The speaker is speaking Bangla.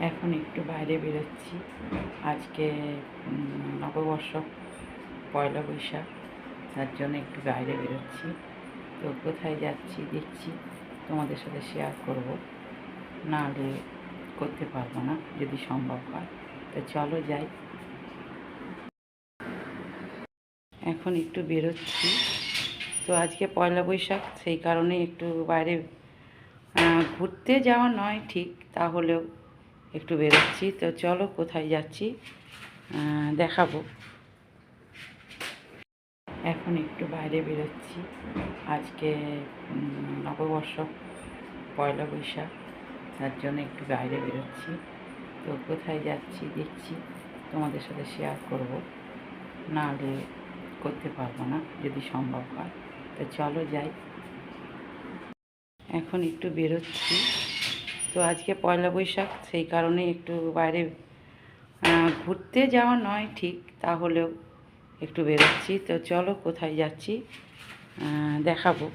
এখন একটু বাইরে বেরোচ্ছি। আজকে নববর্ষ, পয়লা বৈশাখ, তার জন্য একটু বাইরে বেরোচ্ছি। তো কোথায় যাচ্ছি দেখছি, তোমাদের সাথে শেয়ার করব, নাহলে করতে পারবো না যদি সম্ভব হয়। তো চলো যাই। এখন একটু বেরোচ্ছি। তো আজকে পয়লা বৈশাখ, সেই কারণে একটু বাইরে ঘুরতে যাওয়া নয় ঠিক, তাহলেও একটু বেরোচ্ছি। তো চলো কোথায় যাচ্ছি দেখাবো। এখন একটু বাইরে বেরোচ্ছি। আজকে নববর্ষ, পয়লা বৈশাখ, তার জন্য একটু বাইরে বেরোচ্ছি। তো কোথায় যাচ্ছি দেখছি, তোমাদের সাথে শেয়ার করব, নাহলে করতে পারবো না যদি সম্ভব হয়। তো চলো যাই। এখন একটু বেরোচ্ছি। তো আজকে পয়লা বৈশাখ, সেই কারণে একটু বাইরে ঘুরতে যাওয়া নয় ঠিক, তাহলেও একটু বেরোচ্ছি। তো চলো কোথায় যাচ্ছি দেখাবো।